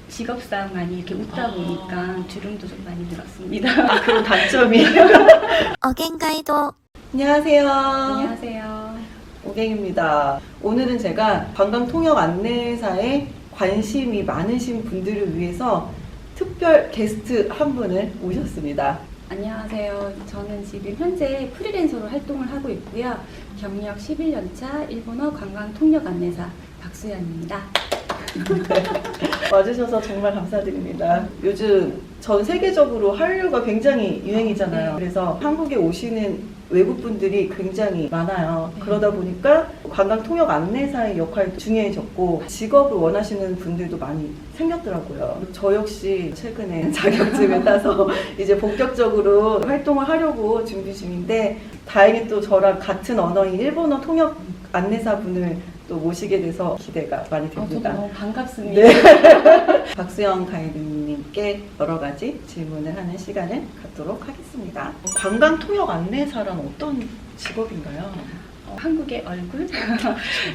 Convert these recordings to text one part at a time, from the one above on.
직업상 많이 이렇게 웃다 보니까 주름도 좀 많이 늘었습니다. 그런 단점이. 어겐가이도 안녕하세요. 안녕하세요. 오갱입니다. 오늘은 제가 관광통역 안내사에 관심이 많으신 분들을 위해서 특별 게스트 한 분을 모셨습니다. 안녕하세요. 저는 지금 현재 프리랜서로 활동을 하고 있고요. 경력 11년차 일본어 관광 통역 안내사 박수연입니다. 와주셔서 정말 감사드립니다. 요즘 전 세계적으로 한류가 굉장히 유행이잖아요. 네. 그래서 한국에 오시는 외국분들이 굉장히 많아요. 네. 그러다 보니까 관광통역 안내사의 역할도 중요해졌고 직업을 원하시는 분들도 많이 생겼더라고요. 저 역시 최근에 자격증을 따서 이제 본격적으로 활동을 하려고 준비 중인데 다행히 또 저랑 같은 언어인 일본어 통역 안내사분을 또 모시게 돼서 기대가 많이 저도 됩니다. 너무 반갑습니다. 네. 박수영 가이드님께 여러 가지 질문을 하는 시간을 갖도록 하겠습니다. 관광 통역 안내사란 어떤 직업인가요? 한국의 얼굴?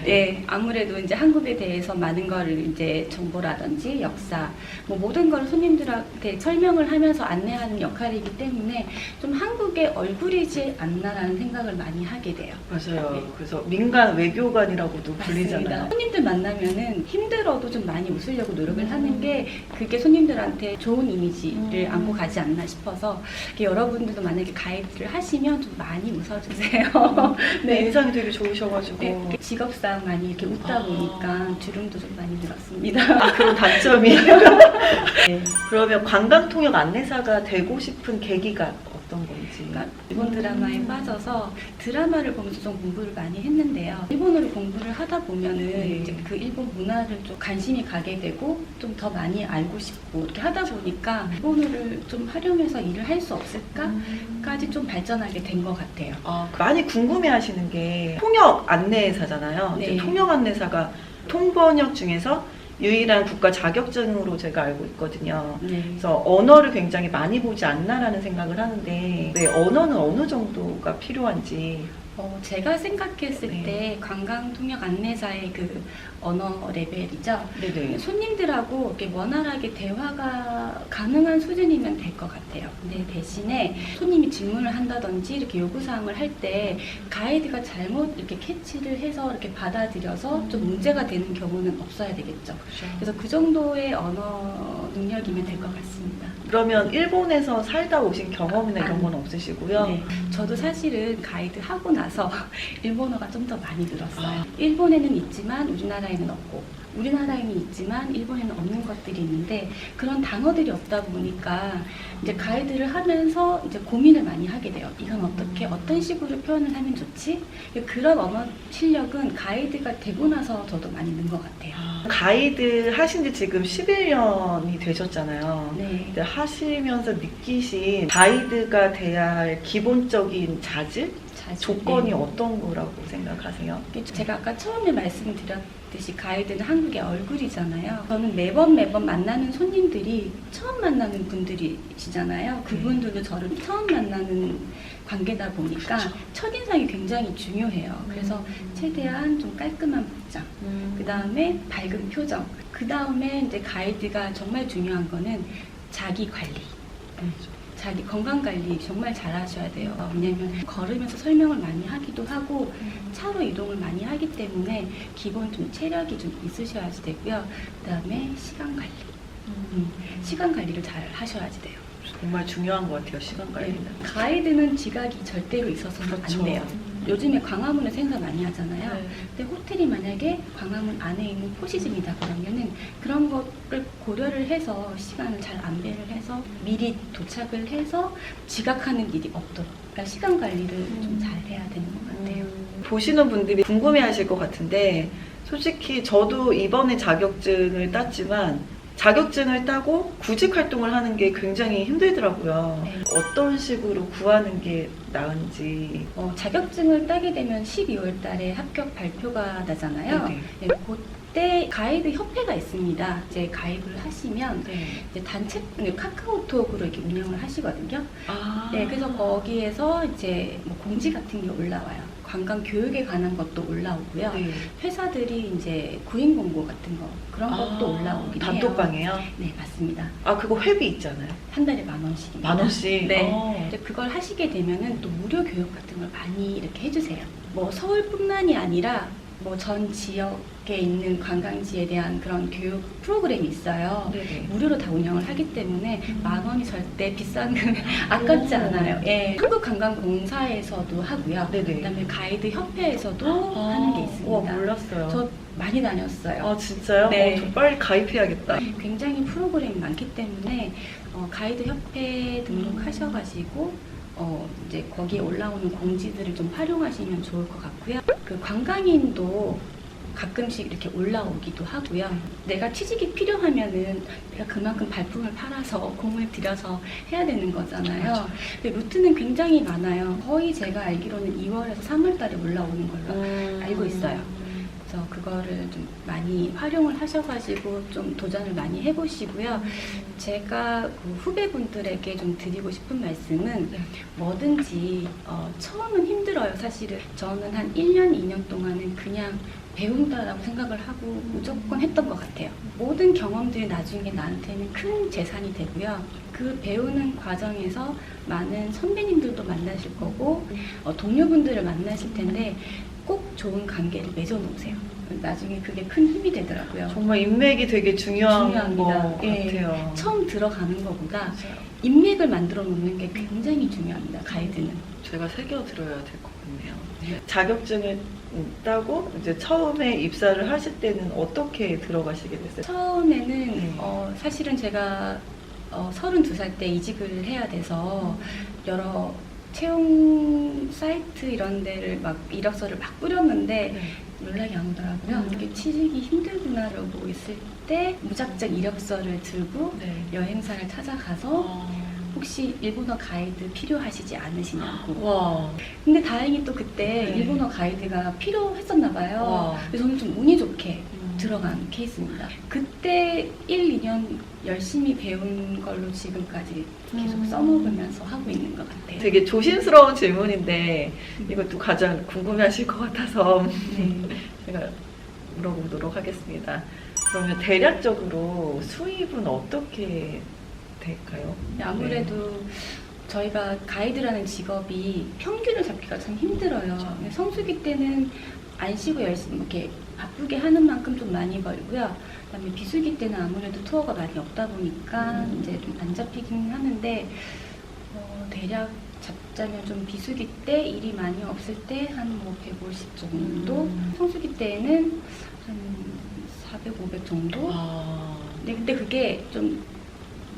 네, 아무래도 이제 한국에 대해서 많은 거를 이제 정보라든지 역사, 뭐 모든 걸 손님들한테 설명을 하면서 안내하는 역할이기 때문에 좀 한국의 얼굴이지 않나라는 생각을 많이 하게 돼요. 맞아요. 네. 그래서 민간 외교관이라고도 불리잖아요. 맞습니다. 손님들 만나면은 힘들어도 좀 많이 웃으려고 노력을 하는 게 그게 손님들한테 좋은 이미지를 안고 가지 않나 싶어서 여러분들도 만약에 가이드를 하시면 좀 많이 웃어주세요. 네, 인상이 되게 좋으셔가지고. 네, 직업상 많이 이렇게 웃다 보니까 주름도 좀 많이 늘었습니다. 그런 단점이. 네. 그러면 관광 통역 안내사가 되고 싶은 계기가 어떤 건지. 그러니까 일본 드라마에 빠져서 드라마를 보면서 좀 공부를 많이 했는데요. 일본어를 공부를 하다 보면은 이제 그 일본 문화를 좀 관심이 가게 되고 좀 더 많이 알고 싶고 이렇게 하다 보니까 일본어를 좀 활용해서 일을 할 수 없을까까지 좀 발전하게 된 것 같아요. 많이 궁금해하시는 게 통역 안내사잖아요. 네. 이제 통역 안내사가 통번역 중에서 유일한 국가 자격증으로 제가 알고 있거든요. 네. 그래서 언어를 굉장히 많이 보지 않나라는 생각을 하는데 네, 언어는 어느 정도가 필요한지. 제가 생각했을 네. 때 관광 통역 안내사의 그 언어 레벨이죠. 네네. 손님들하고 이렇게 원활하게 대화가 가능한 수준이면 될 것 같아요. 근데 대신에 손님이 질문을 한다든지 이렇게 요구사항을 할 때 가이드가 잘못 이렇게 캐치를 해서 이렇게 받아들여서 좀 문제가 되는 경우는 없어야 되겠죠. 그래서 그 정도의 언어 능력이면 될 것 같습니다. 그러면 일본에서 살다 오신 경험이나 이런 건 없으시고요? 네, 저도 사실은 가이드 하고 나서 일본어가 좀 더 많이 늘었어요. 일본에는 있지만 우리나라에는 없고 우리나라에는 있지만 일본에는 없는 것들이 있는데 그런 단어들이 없다 보니까 이제 가이드를 하면서 이제 고민을 많이 하게 돼요. 이건 어떻게 어떤 식으로 표현을 하면 좋지? 그런 언어 실력은 가이드가 되고 나서 저도 많이 는 것 같아요. 가이드 하신 지 지금 11년이 되셨잖아요. 네. 근데 하시면서 느끼신 가이드가 돼야 할 기본적인 자질? 조건이 네. 어떤 거라고 생각하세요? 제가 아까 처음에 말씀드렸듯이 가이드는 한국의 얼굴이잖아요. 저는 매번 만나는 손님들이 처음 만나는 분들이시잖아요. 그분들도 저를 처음 만나는 관계다 보니까 그렇죠. 첫인상이 굉장히 중요해요. 그래서 최대한 좀 깔끔한 복장, 그 다음에 밝은 표정, 그 다음에 이제 가이드가 정말 중요한 거는 자기 관리. 자기 건강 관리 정말 잘 하셔야 돼요. 왜냐면 걸으면서 설명을 많이 하기도 하고 차로 이동을 많이 하기 때문에 기본 좀 체력이 좀 있으셔야지 되고요. 그다음에 시간 관리. 시간 관리를 잘 하셔야지 돼요. 정말 중요한 것 같아요, 시간 관리는. 네. 가이드는 지각이 절대로 있어서는 그렇죠. 안 돼요. 요즘에 광화문에 행사 많이 하잖아요. 네. 근데 호텔이 만약에 광화문 안에 있는 포시즘이다 그러면은 그런 거를 고려를 해서 시간을 잘 안배를 해서 미리 도착을 해서 지각하는 일이 없도록 그러니까 시간 관리를 좀 잘 해야 되는 것 같아요. 보시는 분들이 궁금해하실 것 같은데 솔직히 저도 이번에 자격증을 땄지만 자격증을 따고 구직 활동을 하는 게 굉장히 힘들더라고요. 네. 어떤 식으로 구하는 게 나은지. 자격증을 따게 되면 12월 달에 합격 발표가 나잖아요. 네네. 네, 그때 가이드 협회가 있습니다. 이제 가입을 하시면 이제 단체 카카오톡으로 이렇게 운영을 하시거든요. 아. 네, 그래서 거기에서 이제 뭐 공지 같은 게 올라와요. 관광 교육에 관한 것도 올라오고요. 네. 회사들이 이제 구인 공고 같은 거 그런 것도 올라오긴 해요. 단톡방이에요? 네, 맞습니다. 아, 그거 회비 있잖아요. 한 달에 10,000원씩입니다. 10,000원씩? 네. 이제 그걸 하시게 되면은 또 무료 교육 같은 걸 많이 이렇게 해주세요. 뭐 서울뿐만이 아니라 뭐 전 지역에 있는 관광지에 대한 그런 교육 프로그램이 있어요. 네네. 무료로 다 운영을 하기 때문에 10,000원이 절대 비싼 금액 아깝지 않아요. 예. 한국관광공사에서도 하고요. 네네. 그다음에 가이드 협회에서도 하는 게 있습니다. 와, 몰랐어요. 저 많이 다녔어요. 아, 진짜요? 네. 저 빨리 가입해야겠다. 굉장히 프로그램이 많기 때문에 가이드 협회 등록하셔가지고 이제 거기에 올라오는 공지들을 좀 활용하시면 좋을 것 같고요. 그 관광인도 가끔씩 이렇게 올라오기도 하고요. 내가 취직이 필요하면은 내가 그만큼 발품을 팔아서 공을 들여서 해야 되는 거잖아요. 맞아. 근데 루트는 굉장히 많아요. 거의 제가 알기로는 2월에서 3월 달에 올라오는 걸로 알고 있어요. 그래서 그거를 좀 많이 활용을 하셔가지고 좀 도전을 많이 해보시고요. 제가 그 후배분들에게 좀 드리고 싶은 말씀은 네. 뭐든지 처음은 힘들어요. 사실은 저는 한 1년, 2년 동안은 그냥 배운다라고 생각을 하고 무조건 했던 것 같아요. 모든 경험들이 나중에 나한테는 큰 재산이 되고요. 그 배우는 과정에서 많은 선배님들도 만나실 거고 동료분들을 만나실 텐데 꼭 좋은 관계를 맺어놓으세요. 나중에 그게 큰 힘이 되더라고요. 정말 인맥이 되게 중요한 중요합니다. 것 예. 같아요. 처음 들어가는 것보다 맞아요. 인맥을 만들어 놓는 게 굉장히 중요합니다. 가이드는. 제가 새겨들어야 될 것 같네요. 자격증을 따고 이제 처음에 입사를 하실 때는 어떻게 들어가시게 됐어요? 처음에는 네. 사실은 제가 32살 때 이직을 해야 돼서 여러 채용 사이트 이런 데를 막 이력서를 막 뿌렸는데 연락이 안 오더라고요. 이게 취직이 힘들구나라고 있을 때 무작정 이력서를 들고 네. 여행사를 찾아가서 혹시 일본어 가이드 필요하시지 않으시냐고. 와. 근데 다행히 또 그때 네. 일본어 가이드가 필요했었나 봐요. 와. 그래서 저는 좀 운이 좋게 들어간 케이스입니다. 그때 1, 2년 열심히 배운 걸로 지금까지 계속 써먹으면서 하고 있는 것 같아요. 되게 조심스러운 질문인데 이것도 가장 궁금해하실 것 같아서 네. 제가 물어보도록 하겠습니다. 그러면 대략적으로 수입은 어떻게 될까요? 아무래도 저희가 가이드라는 직업이 평균을 잡기가 참 힘들어요. 근데 성수기 때는 안 쉬고 열심히 이렇게 바쁘게 하는 만큼 좀 많이 벌고요. 그다음에 비수기 때는 아무래도 투어가 많이 없다 보니까 이제 좀 안 잡히긴 하는데 대략 잡자면 좀 비수기 때 일이 많이 없을 때 한 뭐 150 정도, 성수기 때는 한 400, 500 정도. 네, 근데 그게 좀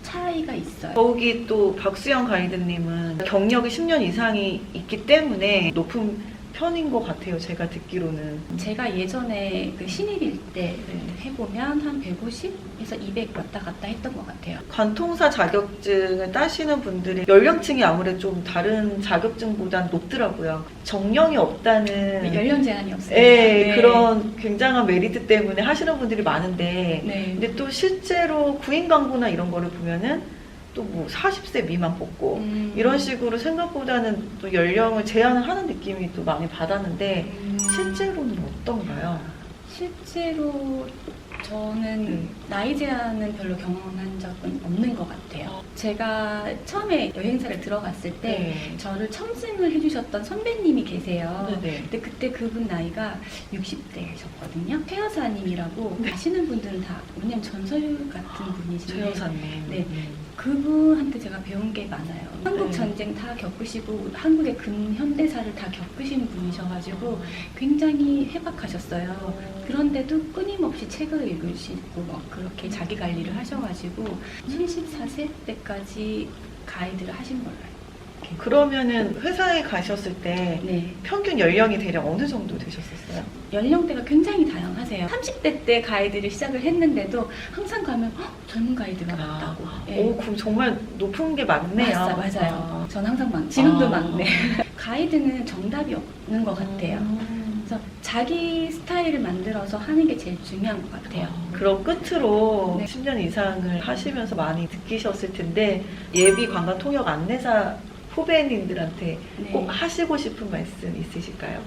차이가 있어요. 더욱이 또 박수영 가이드님은 경력이 10년 이상이 있기 때문에 높은 편인 것 같아요. 제가 듣기로는. 제가 예전에 그 신입일 때 해보면 한 150에서 200 왔다 갔다 했던 것 같아요. 관통사 자격증을 따시는 분들이 연령층이 아무래도 좀 다른 자격증보다는 높더라고요. 정령이 없다는 연령 제한이 없습니다. 네. 그런 굉장한 메리트 때문에 하시는 분들이 많은데 네. 근데 또 실제로 구인 광고나 이런 거를 보면은 또 뭐 40세 미만 뽑고 이런 식으로 생각보다는 또 연령을 제한을 하는 느낌이 또 많이 받았는데 실제로는 어떤가요? 실제로 저는 나이 제한은 별로 경험한 적은 없는 것 같아요. 제가 처음에 여행사를 들어갔을 때 저를 첨승을 해주셨던 선배님이 계세요. 네네. 근데 그때 그분 나이가 60대셨거든요. 최 여사님이라고 아시는 분들은 다 왜냐면 전설 같은 분이신데 최 여사님. 네. 그분한테 제가 배운 게 많아요. 한국 전쟁 다 겪으시고 한국의 근현대사를 다 겪으신 분이셔가지고 굉장히 해박하셨어요. 그런데도 끊임없이 책을 읽으시고 막 그렇게 자기 관리를 하셔가지고 74세 때까지 가이드를 하신 걸로 알고. 그러면은 회사에 가셨을 때 네. 평균 연령이 대략 어느 정도 되셨었어요? 연령대가 굉장히 다양하세요. 30대 때 가이드를 시작을 했는데도 항상 가면 젊은 가이드가 많다고. 예. 오, 그럼 정말 높은 게 많네요. 맞아요. 전 항상 지금도 막내. 가이드는 정답이 없는 것 같아요. 그래서 자기 스타일을 만들어서 하는 게 제일 중요한 것 같아요. 그럼 끝으로 네. 10년 이상을 하시면서 많이 느끼셨을 텐데 예비 관광 통역 안내사 후배님들한테 네. 꼭 하시고 싶은 말씀 있으실까요?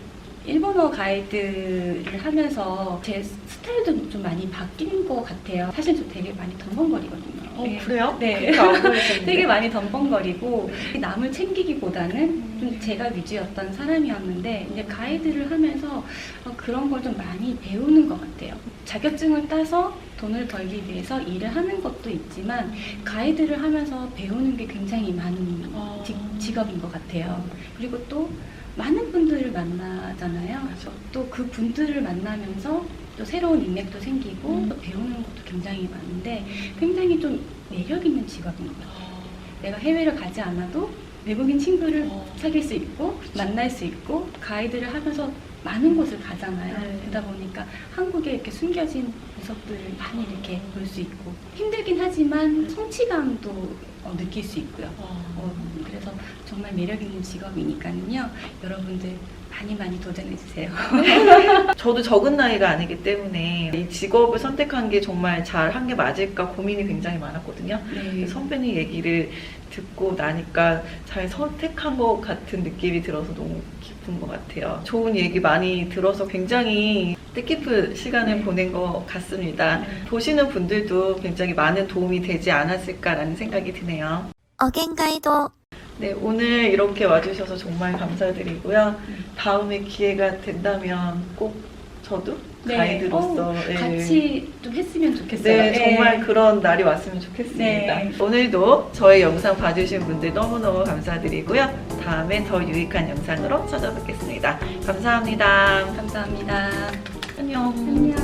일본어 가이드를 하면서 제 스타일도 좀 많이 바뀐 것 같아요. 사실 좀 되게 많이 덤벙거리거든요. 네. 그래요? 네. 그렇게 안 보이시는데. 되게 많이 덤벙거리고 남을 챙기기보다는 좀 제가 위주였던 사람이었는데 이제 가이드를 하면서 그런 걸 좀 많이 배우는 것 같아요. 자격증을 따서 돈을 벌기 위해서 일을 하는 것도 있지만 가이드를 하면서 배우는 게 굉장히 많은 직업인 것 같아요. 그리고 또 많은 분들을 만나잖아요. 또 그 분들을 만나면서 또 새로운 인맥도 생기고 또 배우는 것도 굉장히 많은데 굉장히 좀 매력 있는 직업인 것 같아요. 내가 해외를 가지 않아도 외국인 친구를 사귈 수 있고 만날 수 있고 가이드를 하면서 많은 곳을 가잖아요. 네. 그러다 보니까 한국에 이렇게 숨겨진 모습들을 많이 이렇게 볼 수 있고 힘들긴 하지만 성취감도 느낄 수 있고요. 그래서 정말 매력 있는 직업이니까요. 여러분들 많이 도전해 주세요. 저도 적은 나이가 아니기 때문에 이 직업을 선택한 게 정말 잘 한 게 맞을까 고민이 굉장히 많았거든요. 네. 선배님 얘기를 듣고 나니까 잘 선택한 것 같은 느낌이 들어서 너무 기쁜 것 같아요. 좋은 얘기 많이 들어서 굉장히 뜻깊은 시간을 네. 보낸 것 같습니다. 네. 보시는 분들도 굉장히 많은 도움이 되지 않았을까라는 생각이 드네요. おげんガイド 네, 오늘 이렇게 와주셔서 정말 감사드리고요. 다음에 기회가 된다면 꼭 저도 네. 가이드로서 네. 같이 좀 했으면 좋겠어요. 네, 정말 그런 날이 왔으면 좋겠습니다. 네. 오늘도 저의 영상 봐주신 분들 너무너무 감사드리고요. 다음에 더 유익한 영상으로 찾아뵙겠습니다. 감사합니다. 감사합니다. 안녕. 안녕.